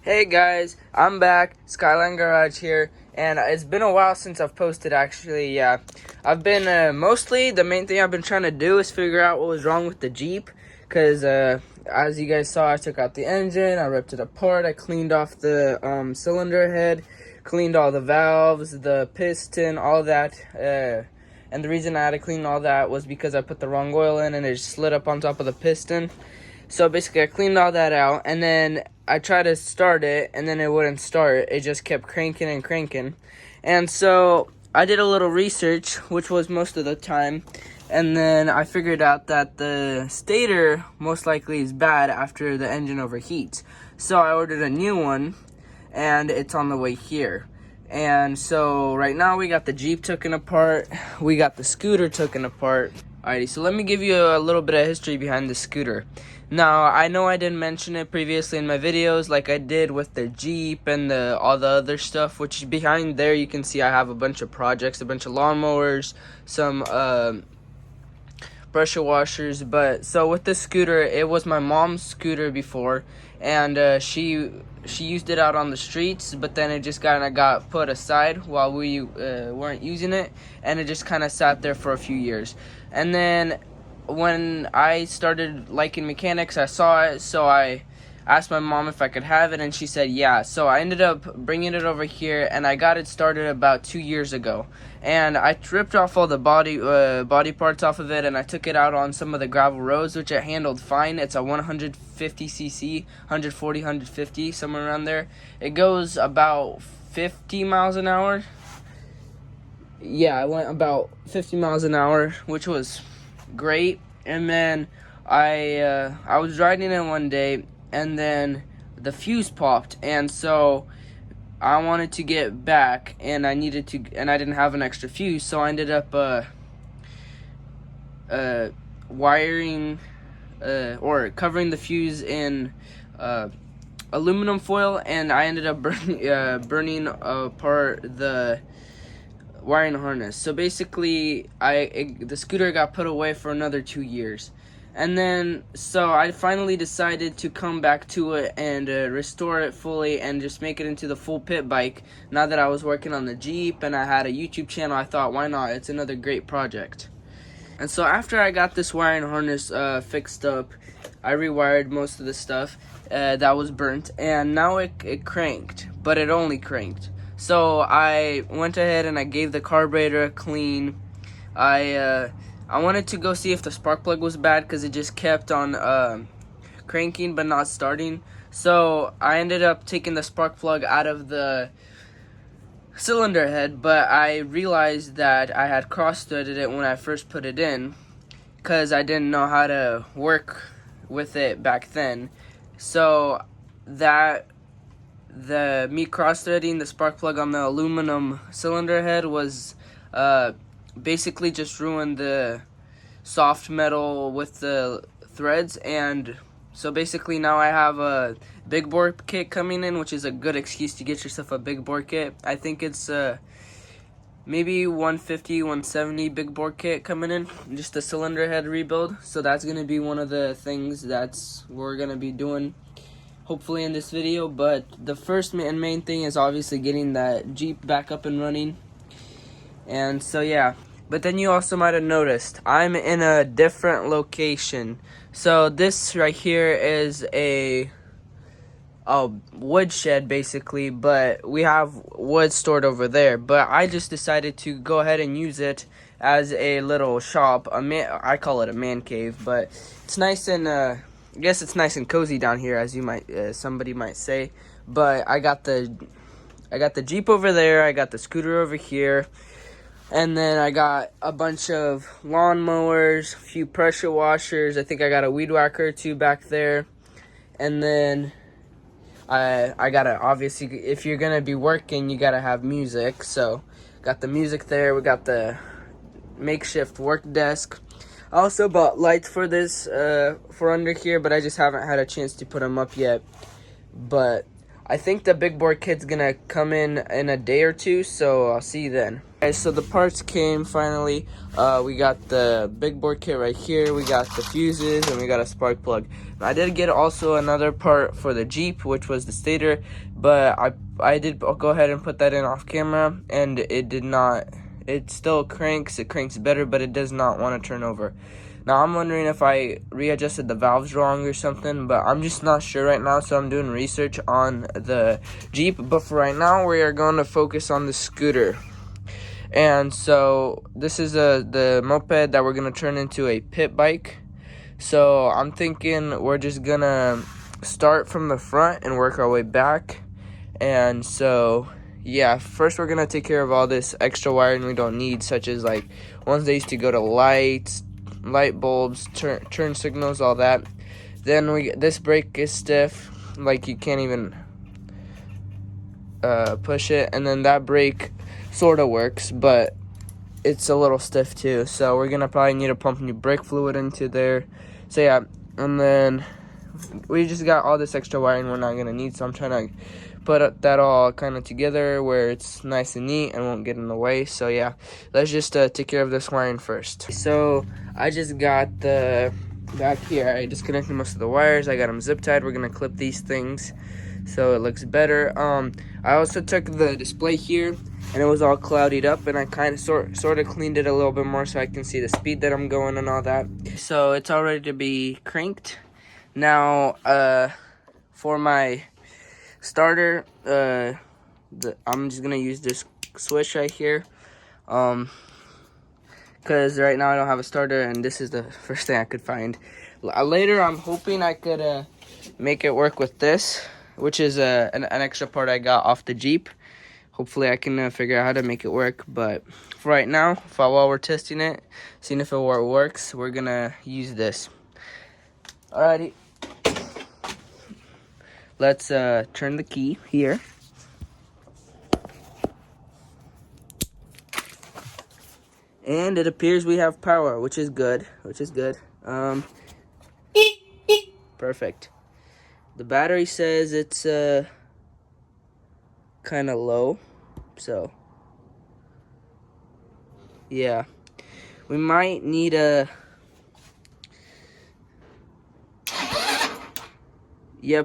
Hey guys, I'm back, Skyline Garage here, and it's been a while since I've posted actually. Yeah, I've been, mostly the main thing I've been trying to do is figure out what was wrong with the Jeep, because as you guys saw, I took out the engine, I ripped it apart, I cleaned off the cylinder head, cleaned all the valves, the piston, all that, and the reason I had to clean all that was because I put the wrong oil in and it just slid up on top of the piston. So basically I cleaned all that out, and then I tried to start it, and then it wouldn't start. It just kept cranking and cranking. And so I did a little research, which was most of the time, and then I figured out that the stator most likely is bad after the engine overheats. So I ordered a new one, and it's on the way here. And so right now we got the Jeep taken apart, we got the scooter taken apart. Alrighty, so let me give you a little bit of history behind the scooter. Now, I know I didn't mention it previously in my videos like I did with the Jeep and all the other stuff, which behind there you can see I have a bunch of projects, a bunch of lawnmowers, some pressure washers. But so with this scooter, it was my mom's scooter before, and she used it out on the streets, but then it just kind of got put aside while we weren't using it, and it just kind of sat there for a few years. And then when I started liking mechanics, I saw it, so I asked my mom if I could have it, and she said yeah. So I ended up bringing it over here, and I got it started about 2 years ago. And I ripped off all the body parts off of it, and I took it out on some of the gravel roads, which it handled fine. It's a 150cc, 140, 150, somewhere around there. It goes about 50 miles an hour. Yeah, I went about 50 miles an hour, which was great. And then I was riding it one day, and then the fuse popped, and so I wanted to get back, and I didn't have an extra fuse, so I ended up wiring or covering the fuse in aluminum foil, and I ended up burning apart the wiring harness. So basically the scooter got put away for another 2 years, and then so I finally decided to come back to it and restore it fully and just make it into the full pit bike. Now that I was working on the Jeep and I had a YouTube channel, I thought, why not? It's another great project. And so after I got this wiring harness fixed up, I rewired most of the stuff that was burnt, and now it cranked, but it only cranked. So I went ahead and I gave the carburetor a clean. I wanted to go see if the spark plug was bad, because it just kept on cranking but not starting. So I ended up taking the spark plug out of the cylinder head, but I realized that I had cross-threaded it when I first put it in, because I didn't know how to work with it back then. So me cross-threading the spark plug on the aluminum cylinder head was basically just ruined the soft metal with the threads. And so basically now I have a big bore kit coming in, which is a good excuse to get yourself a big bore kit. I think it's maybe 150, 170 big bore kit coming in, just a cylinder head rebuild. So that's going to be one of the things we're going to be doing hopefully in this video. But the first and main thing is obviously getting that Jeep back up and running. And so yeah, but then you also might have noticed I'm in a different location. So this right here is a wood shed basically, but we have wood stored over there. But I just decided to go ahead and use it as a little shop. I call it a man cave, but it's nice and I guess it's nice and cozy down here, as you might somebody might say. But I got the Jeep over there, I got the scooter over here, and then I got a bunch of lawnmowers, a few pressure washers. I think I got a weed whacker or two back there. And then I gotta, obviously, if you're gonna be working, you gotta have music. So got the music there. We got the makeshift work desk. I also bought lights for this for under here, but I just haven't had a chance to put them up yet. But I think the big board kit's gonna come in a day or two, so I'll see you then. Okay, so the parts came finally. We got the big board kit right here. We got the fuses and we got a spark plug. I did get also another part for the Jeep, which was the stator, but I did go ahead and put that in off camera, and it did not. It still cranks. It cranks better, but it does not want to turn over. Now I'm wondering if I readjusted the valves wrong or something, but I'm just not sure right now, so I'm doing research on the Jeep. But for right now, we are going to focus on the scooter. And so this is the moped that we're gonna turn into a pit bike. So I'm thinking we're just gonna start from the front and work our way back. And so yeah, first we're gonna take care of all this extra wiring we don't need, such as like ones that used to go to lights, light bulbs, turn signals, all that. Then this brake is stiff, like you can't even push it, and then that brake sort of works, but it's a little stiff too, so we're gonna probably need to pump new brake fluid into there. So yeah, and then we just got all this extra wiring we're not gonna need, so I'm trying to put that all kind of together where it's nice and neat and won't get in the way. So yeah, let's just take care of this wiring first. So I just got the back here, I disconnected most of the wires. I got them zip tied. We're gonna clip these things so it looks better. I also took the display here, and it was all clouded up, and I kind of sort of cleaned it a little bit more so I can see the speed that I'm going and all that. So it's all ready to be cranked. Now, for my starter, I'm just gonna use this switch right here, because right now I don't have a starter, and this is the first thing I could find. Later, I'm hoping I could make it work with this, which is an extra part I got off the Jeep. Hopefully I can figure out how to make it work, but for right now, while we're testing it, seeing if it works, we're gonna use this. Alrighty, let's turn the key here. And it appears we have power, which is good, perfect. The battery says it's kind of low, so yeah, we might need yep,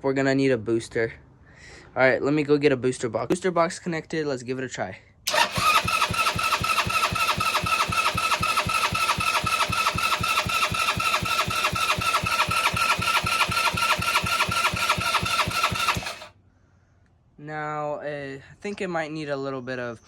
we're gonna need a booster. All right, let me go get a booster box. Booster box connected, let's give it a try. Now, I think it might need a little bit of,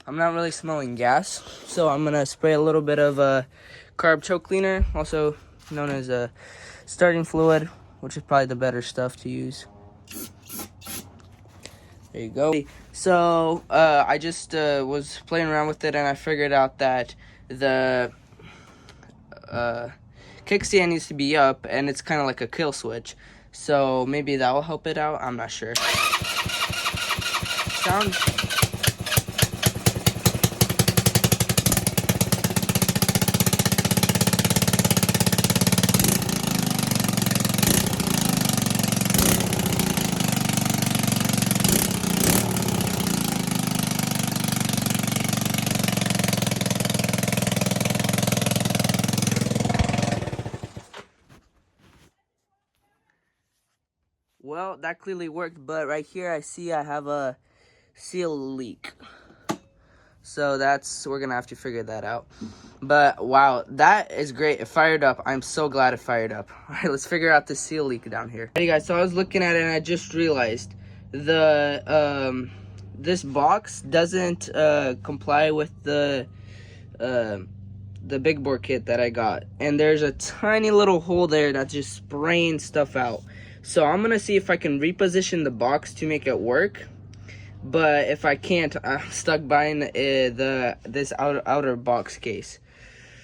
I'm not really smelling gas, so I'm gonna spray a little bit of carb choke cleaner, also known as starting fluid, which is probably the better stuff to use. There you go. So I just was playing around with it, and I figured out that the kickstand needs to be up, and it's kind of like a kill switch. So maybe that will help it out. I'm not sure. Sounds. Well, that clearly worked, but right here I see I have a seal leak. So we're gonna have to figure that out. But wow, that is great. It fired up. I'm so glad it fired up. All right, let's figure out the seal leak down here. Hey guys, so I was looking at it and I just realized the this box doesn't comply with the big bore kit that I got, and there's a tiny little hole there that's just spraying stuff out. So I'm gonna see if I can reposition the box to make it work. But if I can't, I'm stuck buying this outer box case.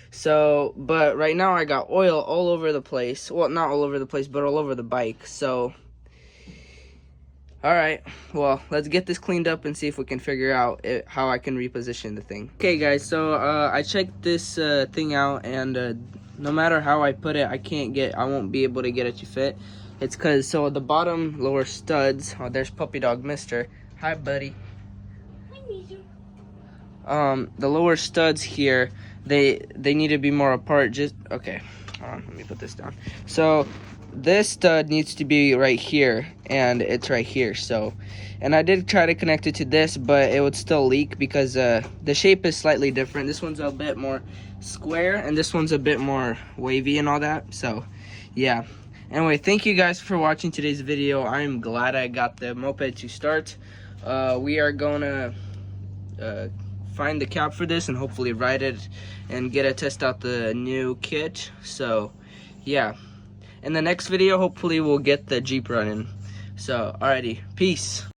So, but right now I got oil all over the place. Well, not all over the place, but all over the bike. So, all right. Well, let's get this cleaned up and see if we can figure out how I can reposition the thing. Okay, guys. So I checked this thing out, and no matter how I put it, I won't be able to get it to fit. It's because the bottom lower studs. Oh, there's Puppy Dog Mister. Hi, buddy. Hi, Mister. the lower studs here, they need to be more apart. Just okay, hold on, let me put this down. So this stud needs to be right here, and it's right here. So, and I did try to connect it to this, but it would still leak because the shape is slightly different. This one's a bit more square, and this one's a bit more wavy and all that. So yeah, anyway, thank you guys for watching today's video. I'm glad I got the moped to start. We are gonna find the cap for this and hopefully ride it and get to test out the new kit. So yeah, in the next video hopefully we'll get the Jeep running. So alrighty, peace.